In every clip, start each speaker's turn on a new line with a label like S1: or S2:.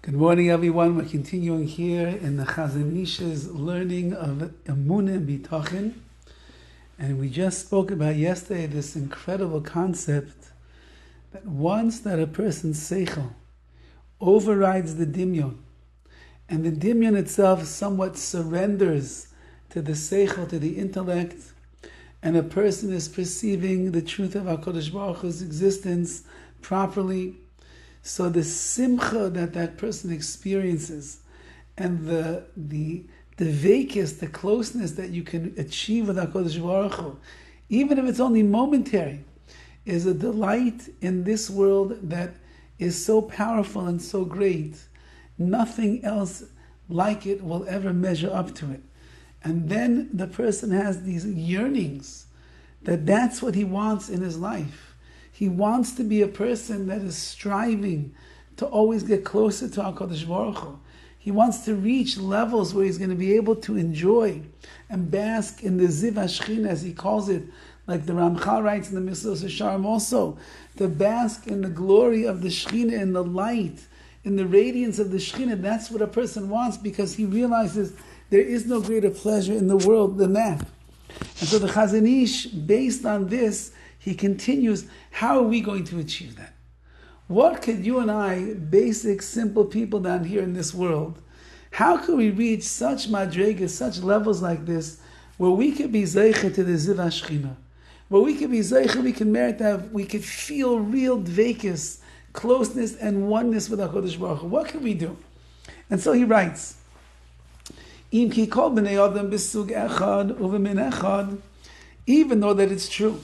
S1: Good morning, everyone. We're continuing here in the Chazon Ish's learning of Emunah and Bitachon. And we just spoke about yesterday this incredible concept that once that a person's seichel overrides the dimyon, and the dimyon itself somewhat surrenders to the seichel, to the intellect, and a person is perceiving the truth of HaKadosh Baruch Hu's existence properly, so the simcha that person experiences and the vekis, the closeness that you can achieve with HaKadosh Baruch Hu, even if it's only momentary, is a delight in this world that is so powerful and so great. Nothing else like it will ever measure up to it. And then the person has these yearnings that's what he wants in his life. He wants to be a person that is striving to always get closer to HaKadosh Baruch Hu. He wants to reach levels where he's going to be able to enjoy and bask in the Ziv HaShechina, as he calls it, like the Ramchal writes in the Mitzvos Sharm also, to bask in the glory of the Shechina, in the light, in the radiance of the Shechina. That's what a person wants, because he realizes there is no greater pleasure in the world than that. And so the Chazon Ish, based on this, he continues, how are we going to achieve that? What could you and I, basic, simple people down here in this world, how could we reach such madregas, such levels like this, where we could be zeicha to the Ziv HaShechina, where we could be zeicha, we can merit to have, we could feel real dvekis, closeness and oneness with HaKadosh Baruch Hu. What can we do? And so he writes, Im ki kol b'nei adam b'sug echad uvemin echad, even though that it's true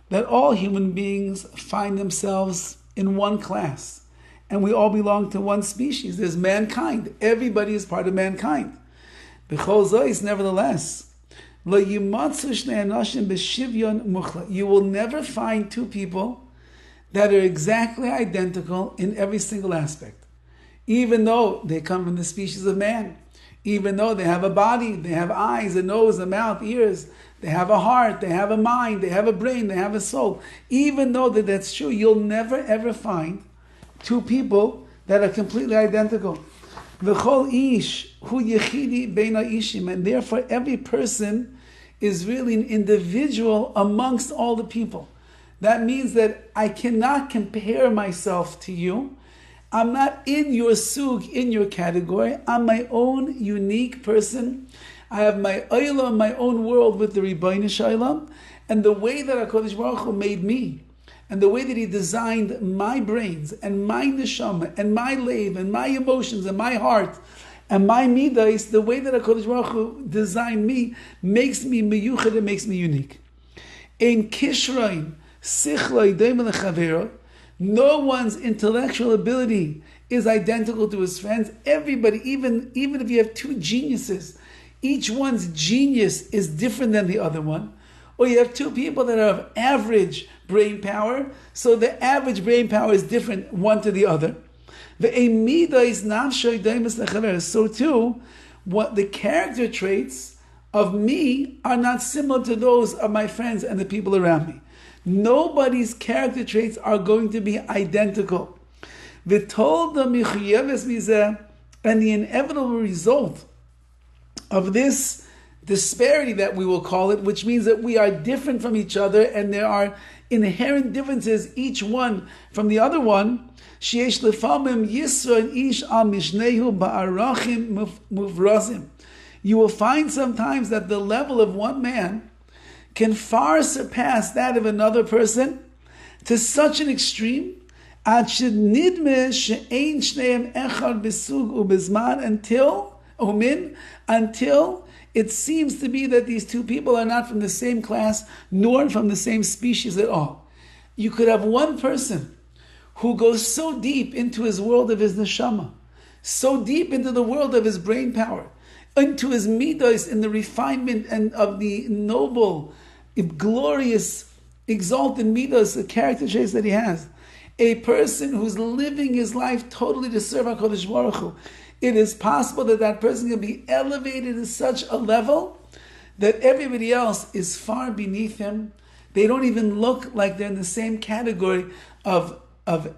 S1: that all human beings find themselves in one class, and we all belong to one species. There's mankind. Everybody is part of mankind. B'chol zois, nevertheless, lo yimatzu shnei anashim b'shivyon muchla. You will never find two people that are exactly identical in every single aspect, even though they come from the species of man, even though they have a body, they have eyes, a nose, a mouth, ears, they have a heart, they have a mind, they have a brain, they have a soul. Even though that's true, you'll never ever find two people that are completely identical. V'chol ish hu yechidi beina ishim, and therefore every person is really an individual amongst all the people. That means that I cannot compare myself to you. I'm not in your sug, in your category. I'm my own unique person. I have my olam, my own world with the Ribbono Shel Olam, and the way that HaKadosh Baruch Hu made me, and the way that He designed my brains, and my neshama, and my leiv, and my emotions, and my heart, and my midas, the way that HaKadosh Baruch Hu designed me, makes me meyuchad, it makes me unique. Ein kishrain sichloi doim lechavero. No one's intellectual ability is identical to his friends. Everybody, even if you have two geniuses, each one's genius is different than the other one. Or you have two people that are of average brain power, so the average brain power is different one to the other. So too, what the character traits of me are not similar to those of my friends and the people around me. Nobody's character traits are going to be identical. And the inevitable result of this disparity, that we will call it, which means that we are different from each other and there are inherent differences, each one from the other one, you will find sometimes that the level of one man can far surpass that of another person to such an extreme until it seems to be that these two people are not from the same class nor from the same species at all. You could have one person who goes so deep into his world of his neshama, so deep into the world of his brain power, into his midos, in the refinement and of the noble, glorious, exalted midos, the character traits that he has. A person who's living his life totally to serve HaKadosh Baruch Hu. It is possible that person can be elevated to such a level that everybody else is far beneath him. They don't even look like they're in the same category of of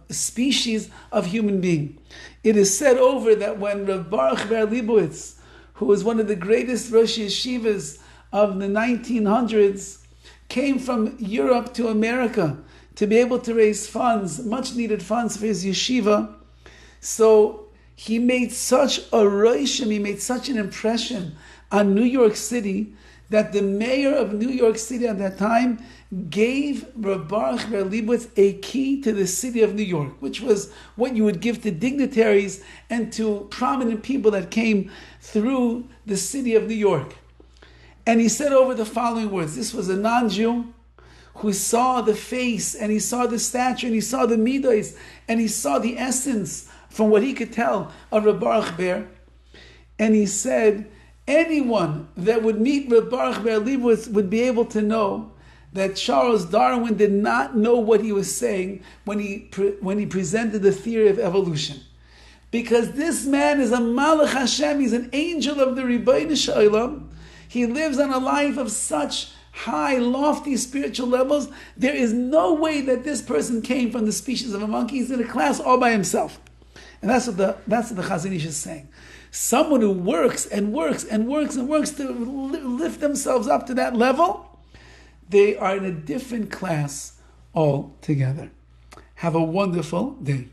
S1: species of human being. It is said over that when Rav Baruch Ber Leibowitz, who was one of the greatest Rosh Yeshivas of the 1900s, came from Europe to America to be able to raise funds, much needed funds for his yeshiva, so he made such a roshim, he made such an impression on New York City that the mayor of New York City at that time gave Rav Baruch Ber Leibowitz a key to the city of New York, which was what you would give to dignitaries and to prominent people that came through the city of New York. And he said over the following words. This was a non-Jew who saw the face and he saw the stature and he saw the midos and he saw the essence from what he could tell of Rav Baruch Ber. And he said, anyone that would meet Rav Baruch Ber Leibowitz would be able to know that Charles Darwin did not know what he was saying when he presented the theory of evolution. Because this man is a Malach Hashem, he's an angel of the Rebbeinu Shalom. He lives on a life of such high, lofty spiritual levels. There is no way that this person came from the species of a monkey. He's in a class all by himself. And that's what the Chazon Ish is saying. Someone who works and works and works and works to lift themselves up to that level, they are in a different class altogether. Have a wonderful day.